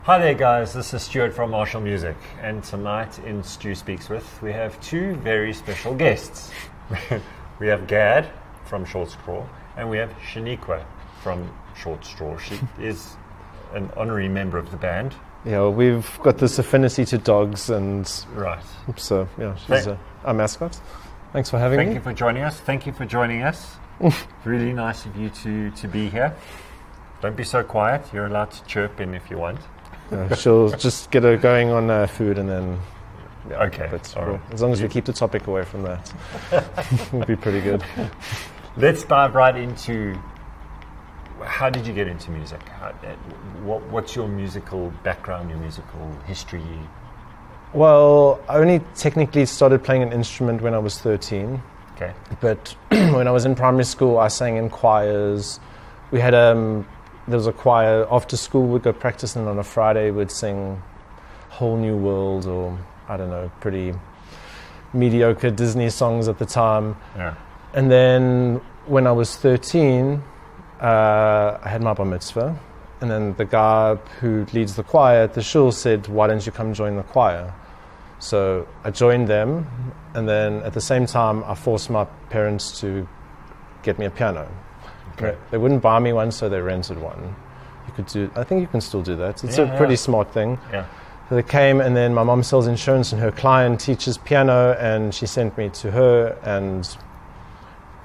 Hi there guys, this is Stuart from Marshall Music, and tonight in Stu Speaks With we have two very special guests. We have Gad from Shortstraw and we have Shaniqua from Shortstraw. She is an honorary member of the band. Yeah, we've got this affinity to dogs, and right. So yeah, she's our mascot. Thanks for having me. Thank you for joining us. Really nice of you to be here. Don't be so quiet. You're allowed to chirp in if you want. She'll just get her going on food, and then okay. But right. As long as we keep the topic away from that, we'll be pretty good. Let's dive right into. How did you get into music? What's your musical background, your musical history? Well, I only technically started playing an instrument when I was 13. Okay. But when I was in primary school, I sang in choirs. We had there was a choir after school. We'd go practice, and on a Friday we'd sing Whole New World, or I don't know, pretty mediocre Disney songs at the time. Yeah. And then when I was 13, I had my bar mitzvah, and then the guy who leads the choir at the shul said, "Why don't you come join the choir?" So I joined them, and then at the same time I forced my parents to get me a piano. Okay. They wouldn't buy me one, so they rented one. I think you can still do that. It's a pretty smart thing. Yeah. So they came, and then my mom sells insurance, and her client teaches piano, and she sent me to her, and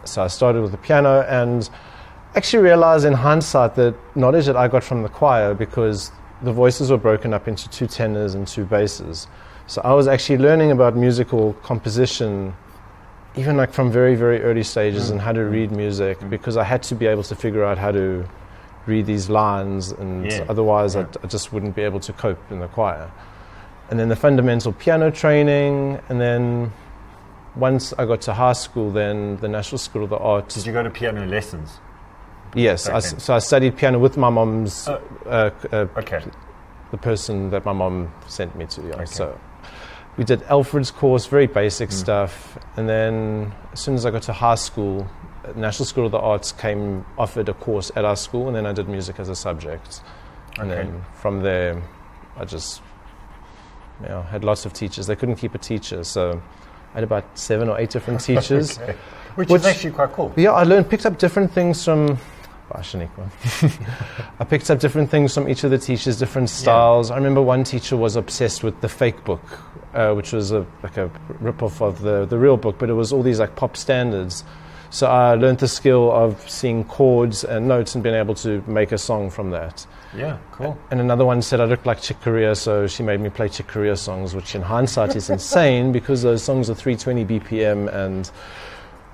so I started with the piano, and actually realized in hindsight that knowledge that I got from the choir, because the voices were broken up into two tenors and two basses. So I was actually learning about musical composition even like from very, very early stages and how to read music, because I had to be able to figure out how to read these lines, and otherwise I just wouldn't be able to cope in the choir. And then the fundamental piano training, and then once I got to high school, then the National School of the Arts. Did you go to piano lessons? Yes, so I studied piano with my mom's, okay. the person that my mom sent me to. Yeah. Okay. So we did Alfred's course, very basic stuff. And then as soon as I got to high school, National School of the Arts offered a course at our school, and then I did music as a subject. And then from there, I just had lots of teachers. They couldn't keep a teacher, so I had about 7 or 8 different teachers. Okay. Which is actually quite cool. Yeah, picked up different things from... I picked up different things from each of the teachers, different styles. I remember one teacher was obsessed with the fake book, which was like a rip-off of the real book, but it was all these like pop standards. So I learned the skill of seeing chords and notes and being able to make a song from that. Yeah, cool. And another one said I looked like Chick Corea, so she made me play Chick Corea songs, which in hindsight is insane because those songs are 320 BPM and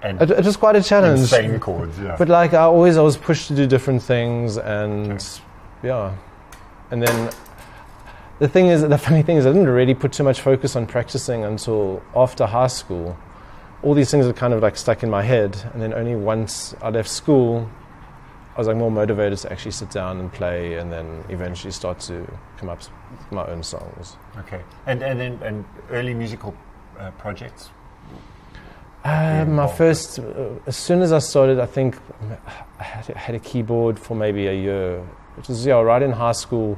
it was quite a challenge. Insane chords, yeah. But like I was pushed to do different things, and and then the funny thing is I didn't really put too much focus on practicing until after high school. All these things are kind of like stuck in my head, and then only once I left school I was like more motivated to actually sit down and play, and then eventually start to come up with my own songs. Okay. And early musical projects? My first, as soon as I started, I think I had a keyboard for maybe a year, which was right in high school.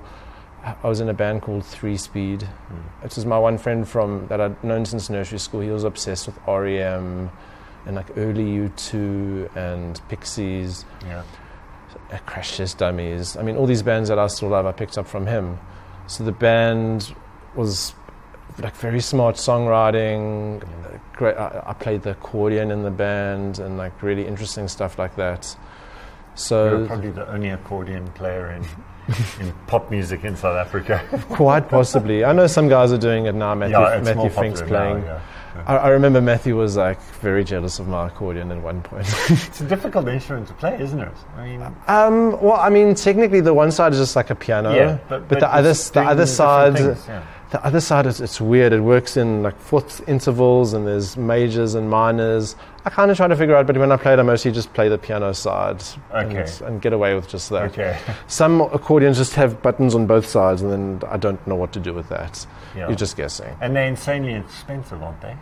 I was in a band called 3 Speed, which is my one friend that I'd known since nursery school. He was obsessed with REM and like early U2 and Pixies, Crash Test Dummies. I mean, all these bands that I still love, I picked up from him. So the band was like very smart songwriting. Great. I played the accordion in the band and like really interesting stuff like that. So you're probably the only accordion player in pop music in South Africa. Quite possibly. I know some guys are doing it now. Matthew Fink's playing. Now, I remember Matthew was like very jealous of my accordion at one point. It's a difficult instrument to play, isn't it? I mean, technically the one side is just like a piano. Yeah, but the other side. The other side is it's weird. It works in like fourth intervals, and there's majors and minors. I kind of try to figure out, but when I play it, I mostly just play the piano side and get away with just that. Okay. Some accordions just have buttons on both sides, and then I don't know what to do with that. Yeah. You're just guessing. And they're insanely expensive, aren't they?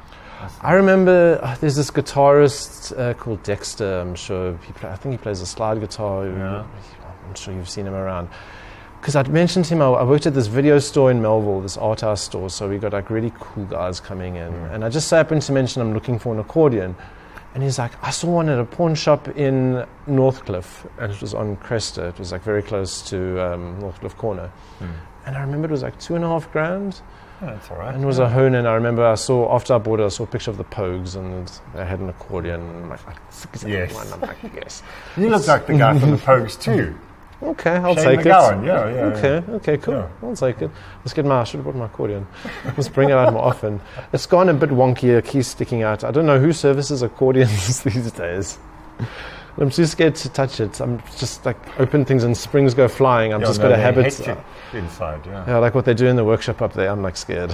I remember there's this guitarist called Dexter. I'm sure I think he plays a slide guitar. Yeah. I'm sure you've seen him around. because I'd mentioned to him, I worked at this video store in Melville, this art house store, so we got like really cool guys coming in. And I just so happened to mention I'm looking for an accordion. And he's like, I saw one at a pawn shop in Northcliffe, and it was on Cresta. It was like very close to Northcliffe Corner. And I remember it was like $2,500. Oh, that's all right. And it was a Honan. I remember after I bought it, I saw a picture of the Pogues, and they had an accordion. And I'm like, yes. one. I'm like, yes. You look like the guy from the Pogues too. Okay, I'll Shane take McGowan. it. Yeah. Okay, cool. Yeah. I'll take it. I should have brought my accordion. Let's bring it out more often. It's gone a bit wonky, a key sticking out. I don't know who services accordions these days. I'm too scared to touch it. I'm just like, open things and springs go flying. I'm just got a habit. Inside, yeah, like what they do in the workshop up there. I'm like scared.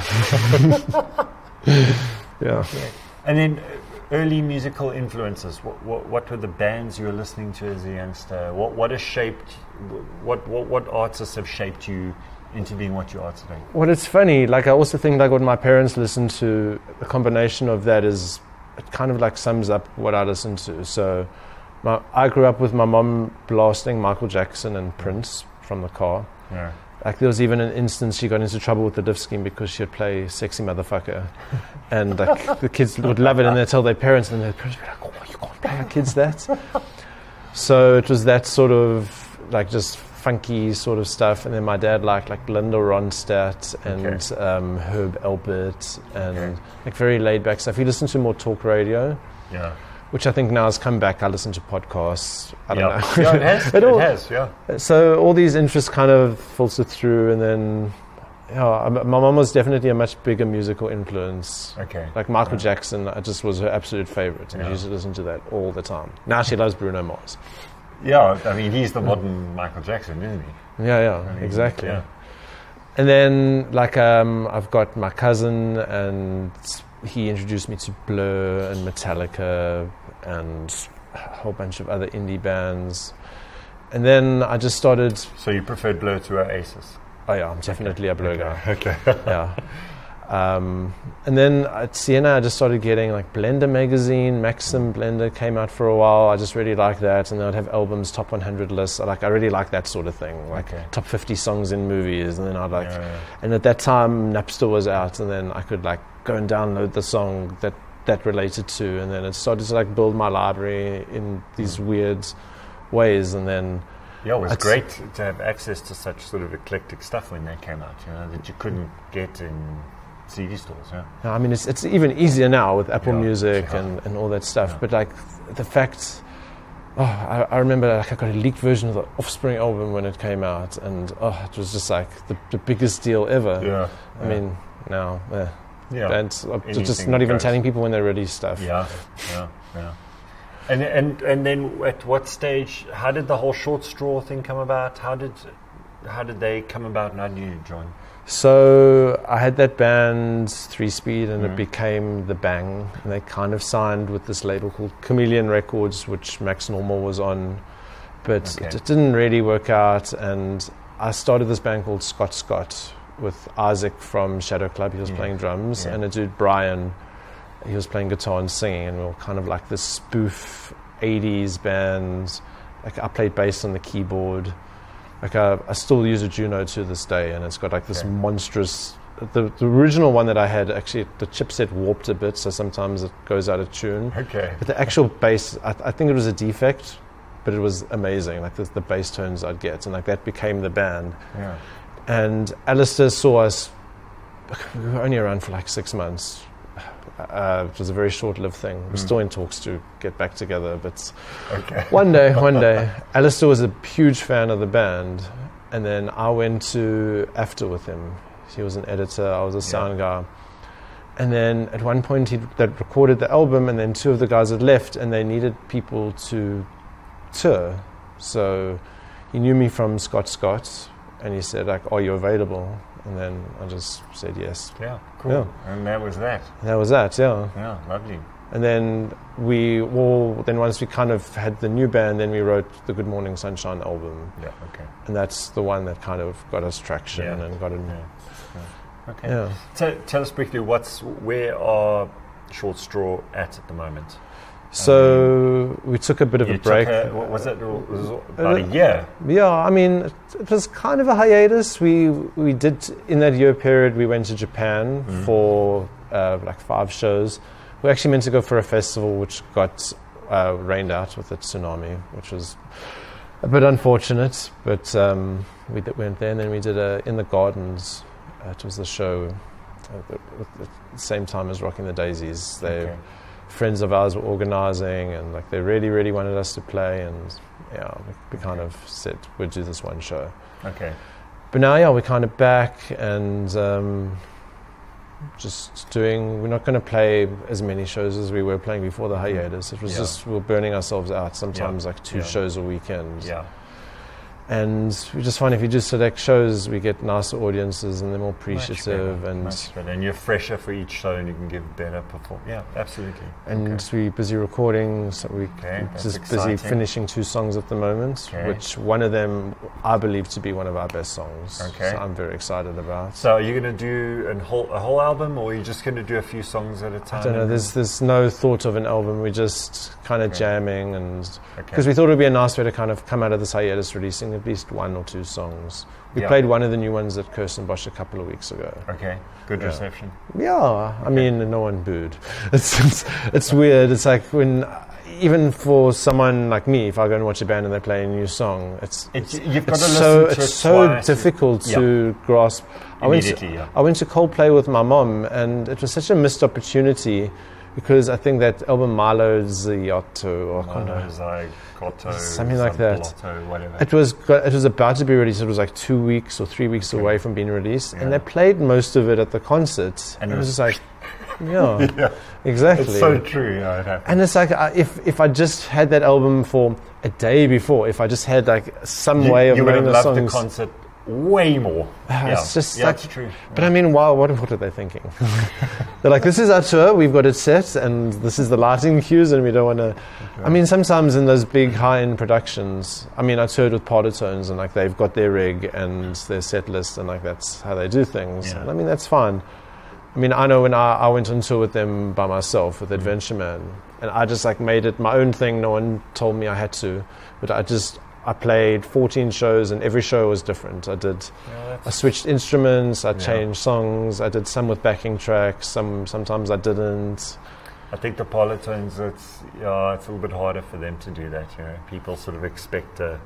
Yeah. And then early musical influences. What were the bands you were listening to as a youngster? What has shaped? What artists have shaped you into being what you are today? Well, it's funny. Like I also think like what my parents listened to. A combination of that is it kind of like sums up what I listened to. So I grew up with my mom blasting Michael Jackson and Prince from the car. Yeah. Like there was even an instance she got into trouble with the diff scheme because she would play Sexy Motherfucker. And like the kids would love it and they'd tell their parents and their parents would be like, oh, you can't play our kids that. So it was that sort of like just funky sort of stuff. And then my dad liked like Belinda Ronstadt and Herb Alpert and like very laid back stuff. He listened to more talk radio. Yeah. Which I think now has come back. I listen to podcasts. I don't know. Yeah, it has. It has, yeah. So all these interests kind of filtered through, and then my mom was definitely a much bigger musical influence. Okay. Like Michael Jackson, I just was her absolute favorite, and she used to listen to that all the time. Now she loves Bruno Mars. Yeah, I mean, he's the modern Michael Jackson, isn't he? Yeah, I mean, exactly. Yeah. And then, like, I've got my cousin, and he introduced me to Blur and Metallica and a whole bunch of other indie bands. And then I just started... So you preferred Blur to Oasis? Oh yeah, I'm definitely a Blur guy. Okay. Yeah. And then at Siena I just started getting like Blender magazine, Maxim Blender came out for a while. I just really liked that, and then I'd have albums, top 100 lists. I really like that sort of thing, like top 50 songs in movies. And then I'd like, and at that time Napster was out, and then I could like go and download the song that related to, and then it started to like build my library in these weird ways. And then it was great to have access to such sort of eclectic stuff when they came out, that you couldn't get in CD stores. I mean, it's even easier now with Apple Music and all that stuff. But like the fact, I remember like I got a leaked version of the Offspring album when it came out, and it was just like the biggest deal ever. I mean, now and just not even telling people when they release stuff. Yeah. And then at what stage? How did the whole Shortstraw thing come about? How did they come about? And how did you join? So I had that band 3-Speed, and it became The Bang, and they kind of signed with this label called Chameleon Records, which Max Normal was on, but it didn't really work out. And I started this band called Scott with Isaac from Shadow Club. He was playing drums, and a dude Brian, he was playing guitar and singing, and we were kind of like this spoof 80s band. Like I played bass on the keyboard. Like I still use a Juno to this day, and it's got like this monstrous... The original one that I had, actually, the chipset warped a bit, so sometimes it goes out of tune. Okay. But the actual bass, I think it was a defect, but it was amazing. Like the bass tones I'd get, and like that became the band. Yeah. And Alistair saw us... We were only around for like 6 months. It was a very short-lived thing. We're still in talks to get back together, but one day, Alistair was a huge fan of the band, and then I went to AFTER with him. He was an editor, I was a sound guy. And then at one point they'd recorded the album, and then 2 of the guys had left, and they needed people to tour. So he knew me from Scott, and he said, like, are you available? And then I just said yes. Yeah, cool. Yeah. And that was that. That was that, yeah. Yeah, lovely. And then once we kind of had the new band, then we wrote the Good Morning Sunshine album. Yeah, okay. And that's the one that kind of got us traction and got in. Yeah. Okay. Yeah. Tell us briefly, where are Shortstraw at the moment? So we took a bit of a break. What was it? It was about a year. Yeah, I mean, it was kind of a hiatus. We did, in that year period, we went to Japan for like 5 shows. We actually meant to go for a festival which got rained out with a tsunami, which was a bit unfortunate. But we went there, and then we did In the Gardens. It was the show at the same time as Rocking the Daisies. Friends of ours were organising, and like they really, really wanted us to play, and we kind of said we'd do this one show. Okay. But now, we're kind of back and just doing. We're not going to play as many shows as we were playing before the hiatus. It was just we were burning ourselves out. Sometimes like 2 shows a weekend. Yeah. And we just find if you do select shows, we get nicer audiences and they're more appreciative. Much better. And you're fresher for each show and you can give better performance. Yeah, absolutely. And we're busy recording, so we're just busy finishing 2 songs at the moment, which one of them I believe to be one of our best songs. Okay. So I'm very excited about. So are you going to do a whole album, or are you just going to do a few songs at a time? I don't know. There's no thought of an album. We're just kind of jamming, and because we thought it would be a nice way to kind of come out of this hiatus releasing at least 1 or 2 songs. We played one of the new ones at Kirstenbosch a couple of weeks ago. Okay, good reception. Yeah, I mean, no one booed. It's weird. It's like when, even for someone like me, if I go and watch a band and they play a new song, you've got to listen to it it's so difficult to grasp. I went to Coldplay with my mom, and it was such a missed opportunity. Because I think that album Milo Ziotto or something like that. Blotto, whatever. It was about to be released. It was like 2 weeks or 3 weeks away from being released, and they played most of it at the concert. And it was just like, exactly. It's so true. Yeah, it happens. And it's like if I just had that album for a day before, if I just had like some way of knowing the songs, you would have loved the concert way more. It's just it's true. But I mean, wow, what are they thinking? They're like, this is our tour, we've got it set, and this is the lighting cues, and we don't want to. Okay. I mean, sometimes in those big high-end productions, I mean, I toured with Partotones, and like they've got their rig and their set list, and like that's how they do things. And I mean, that's fine. I mean, I know when I went on tour with them by myself with Adventure Man, and I just like made it my own thing. No one told me I had to, but I played 14 shows, and every show was different. I switched instruments, I changed songs, I did some with backing tracks, sometimes I didn't. I think the Polytones, it's a little bit harder for them to do that. People sort of expect they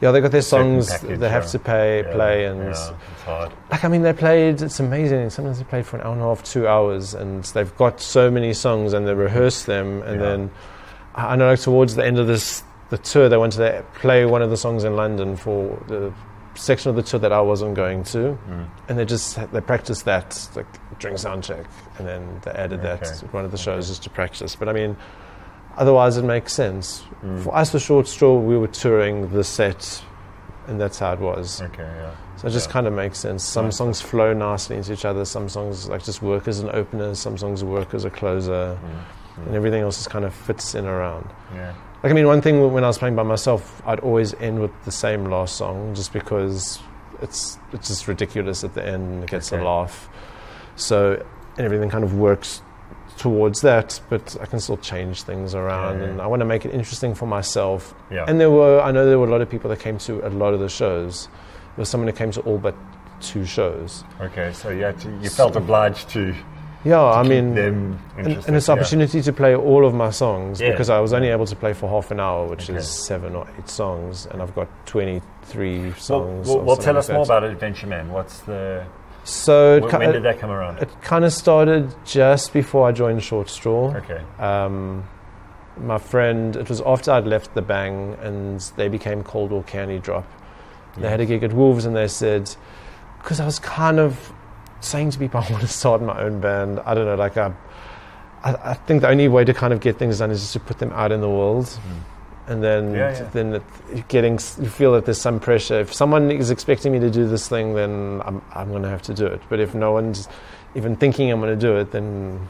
got their songs they have to play, and it's hard. Like, I mean, it's amazing. Sometimes they played for an hour and a half, 2 hours, and they've got so many songs, and they rehearse them, and then I know towards the end of the tour, they wanted to play one of the songs in London for the section of the tour that I wasn't going to, and they practiced that like during sound check, and then they added that to one of the shows just to practice. But I mean, otherwise it makes sense. For us, with Shortstraw, we were touring the set, and that's how it was. So it just kind of makes sense. Some songs flow nicely into each other. Some songs like just work as an opener. Some songs work as a closer, and everything else just kind of fits in around. Like, I mean, one thing when I was playing by myself, I'd always end with the same last song just because it's just ridiculous at the end and it gets a laugh. So, and everything kind of works towards that, but I can still change things around and I want to make it interesting for myself. And I know there were a lot of people that came to a lot of the shows. There was someone who came to all but 2 shows. Okay, so you felt obliged to... I mean, and it's opportunity to play all of my songs because I was only able to play for half an hour, which is 7 or 8 songs, and I've got 23 songs. Well, tell us more about Adventure Man. What's the... So when did that come around? It kind of started just before I joined Shortstraw. My friend, it was after I'd left the Bang, and they became Cold or Candy Drop. They had a gig at Wolves, and they said, because I was kind of saying to people I want to start my own band. I don't know, like I think the only way to kind of get things done is just to put them out in the world, and then you feel that there's some pressure. If someone is expecting me to do this thing, then I'm going to have to do it. But if no one's even thinking I'm going to do it, then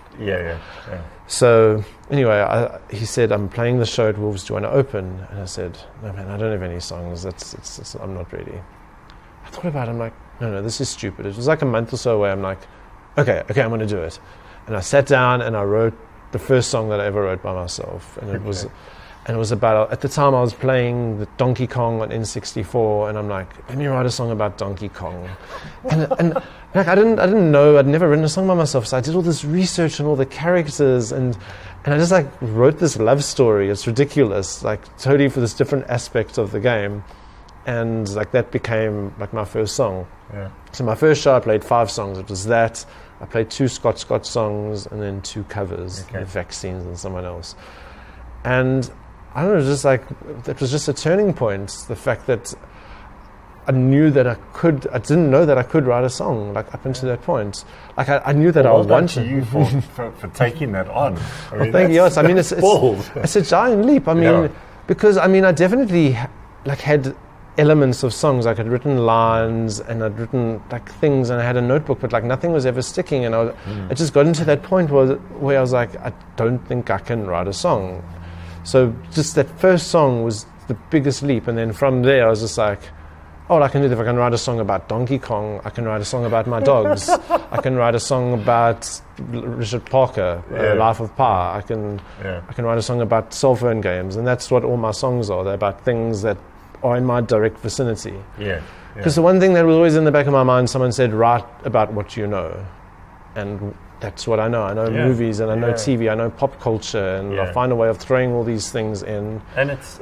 So anyway, he said, I'm playing the show at Wolves. Do you want to open? And I said, no man, I don't have any songs. I'm not ready. I thought about it. I'm like, no, this is stupid. It was like a month or so away. I'm like, okay, I'm going to do it. And I sat down and I wrote the first song that I ever wrote by myself, and it was about, at the time I was playing the Donkey Kong on N64, and I'm like, let me write a song about Donkey Kong. and like I didn't know, I'd never written a song by myself, so I did all this research on all the characters, and I just like wrote this love story. It's ridiculous, like totally for this different aspect of the game, and like that became like my first song. Yeah. So my first show I played 5 songs. It was that, I played 2 Scott songs, and then 2 covers, the Vaccines and someone else. And I don't know, just like, it was just a turning point. The fact that I knew that I didn't know that I could write a song, like up until that point. Like I knew that I wanted. To you for taking that on. I mean, thank you. I mean, it's bold. It's a giant leap. I mean, because I mean, I definitely like had elements of songs. Like I'd written lines and I'd written like things, and I had a notebook, but like nothing was ever sticking. And I just got into that point where I was like, I don't think I can write a song. So just that first song was the biggest leap, and then from there I was just like, oh, I can do that. If I can write a song about Donkey Kong, I can write a song about my dogs. I can write a song about Richard Parker, Life of Pi. I can write a song about cell phone games, and that's what all my songs are. They're about things that are in my direct vicinity. Because the one thing that was always in the back of my mind, someone said, write about what you know, and that's what I know. I know movies, and I know TV, I know pop culture, and I find a way of throwing all these things in. And it's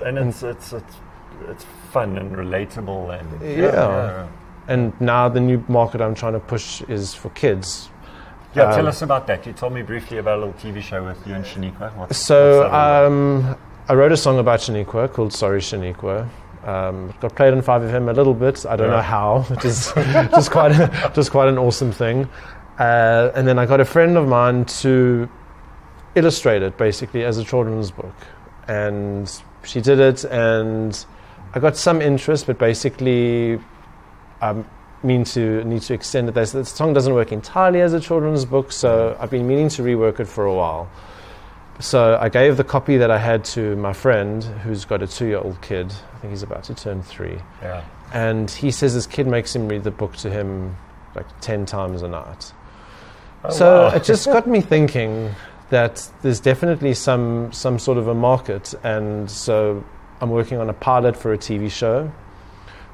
fun and relatable, and and now the new market I'm trying to push is for kids. Tell us about that. You told me briefly about a little TV show with you and Shaniqua. What's I wrote a song about Shaniqua called Sorry Shaniqua. It got played on 5FM a little bit. I don't know how. It was just quite an awesome thing. And then I got a friend of mine to illustrate it basically as a children's book, and she did it, and I got some interest, but basically I need to extend it. The song doesn't work entirely as a children's book, so I've been meaning to rework it for a while. So I gave the copy that I had to my friend who's got a 2-year-old kid. I think he's about to turn 3. Yeah. And he says his kid makes him read the book to him like 10 times a night. It just got me thinking that there's definitely some sort of a market, and so I'm working on a pilot for a TV show.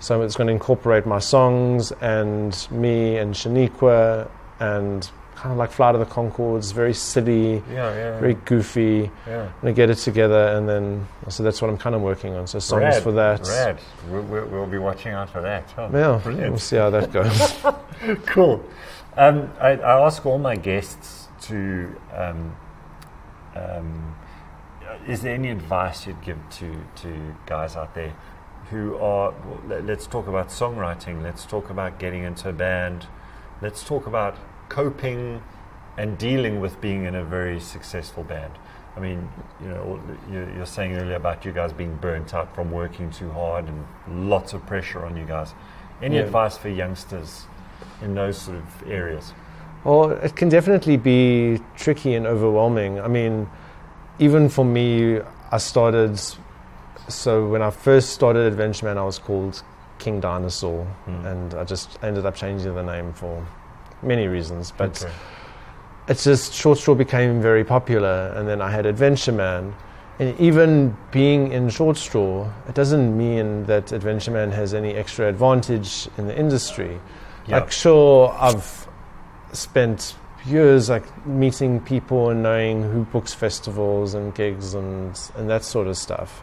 So it's going to incorporate my songs and me and Shaniqua, and kind of like Flight of the Conchords, very silly, very goofy. I'm going to get it together, and then so that's what I'm kind of working on. So songs for that. Rad. We'll be watching out for that. Oh, yeah, brilliant. We'll see how that goes. Cool. I ask all my guests to, is there any advice you'd give to guys out there who are, let's talk about songwriting, let's talk about getting into a band, let's talk about coping and dealing with being in a very successful band. I mean, you're saying earlier about you guys being burnt out from working too hard and lots of pressure on you guys. Any advice for youngsters in those sort of areas? Well, it can definitely be tricky and overwhelming. I mean, even for me, so when I first started Adventure Man, I was called King Dinosaur, and I just ended up changing the name for many reasons. But it's just Shortstraw became very popular, and then I had Adventure Man. And even being in Shortstraw, it doesn't mean that Adventure Man has any extra advantage in the industry. Like, sure, I've spent years like meeting people and knowing who books festivals and gigs and that sort of stuff.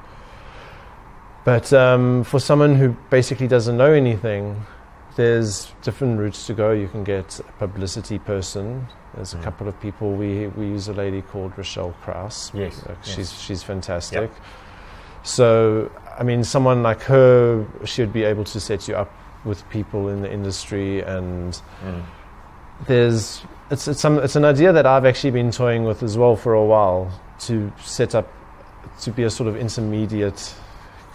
But for someone who basically doesn't know anything, there's different routes to go. You can get a publicity person. There's a couple of people. We use a lady called Rochelle Krause. She's fantastic. So, I mean, someone like her, she would be able to set you up with people in the industry, and it's an idea that I've actually been toying with as well for a while, to set up to be a sort of intermediate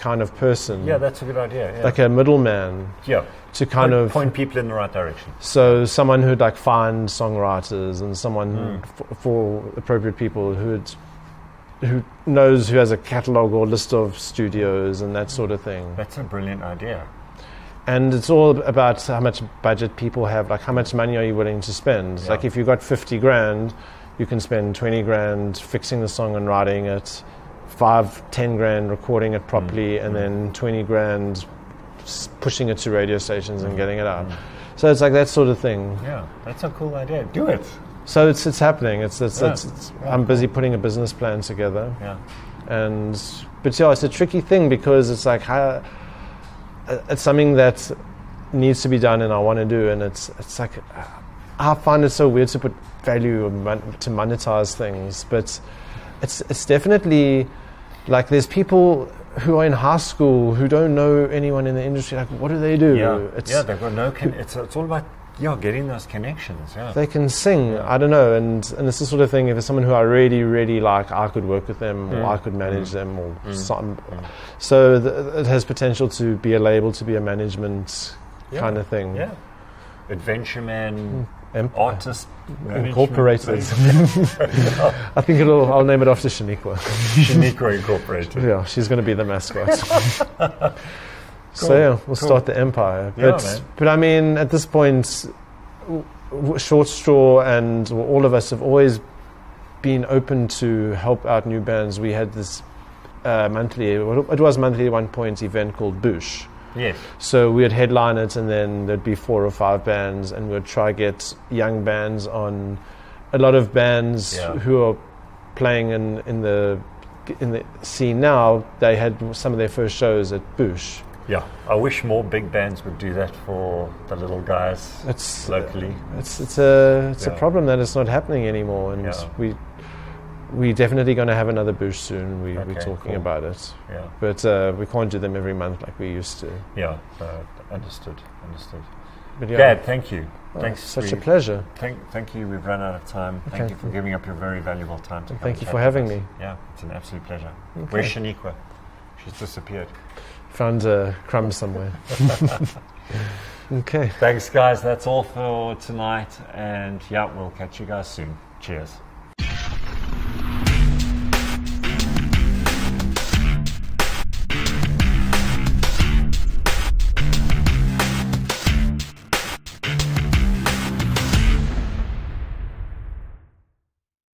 kind of person. Yeah, that's a good idea. Like a middleman. To kind of point people in the right direction. So someone who'd like find songwriters, and someone for appropriate people who knows, who has a catalogue or list of studios and that sort of thing. That's a brilliant idea. And it's all about how much budget people have, like how much money are you willing to spend. Like if you've got 50 grand, you can spend 20 grand fixing the song and writing it, 5-10 grand recording it properly, and then 20 grand pushing it to radio stations and getting it out. So it's like that sort of thing. Yeah, that's a cool idea. Do it. So it's happening. I'm busy putting a business plan together. Yeah. But yeah, it's a tricky thing because it's like it's something that needs to be done and I want to do, and it's like I find it so weird to put value to monetize things, but it's definitely like there's people who are in high school who don't know anyone in the industry. Like, what do they do? Yeah, they've got no. It's all about getting those connections. Yeah, they can sing. I don't know, and it's the sort of thing. If it's someone who I really, really like, I could work with them, or I could manage them, or something. So it has potential to be a label, to be a management kind of thing. Yeah, Adventure Man. Artist Incorporated. I think I'll name it after Shaniqua. Shaniqua Incorporated. Yeah, she's going to be the mascot. So yeah, we'll start the empire. But I mean, at this point, Shortstraw and all of us have always been open to help out new bands. We had this monthly at one point event called Boosh. Yes. So we would headline it, and then there'd be 4 or 5 bands, and we'd try get young bands on. A lot of bands who are playing in the scene now, they had some of their first shows at Boosh. Yeah, I wish more big bands would do that for the little guys locally. It's a problem that it's not happening anymore, and we're definitely going to have another Boosh soon. We're talking about it. Yeah. But we can't do them every month like we used to. Yeah, understood. But yeah. Gad, thank you. Thanks. Such a pleasure. Thank you. We've run out of time. Thank you for giving up your very valuable time to come. Thank you for having me. Yeah, it's an absolute pleasure. Where's Shaniqua? She's disappeared. Found a crumb somewhere. Okay. Thanks, guys. That's all for tonight. And we'll catch you guys soon. Cheers.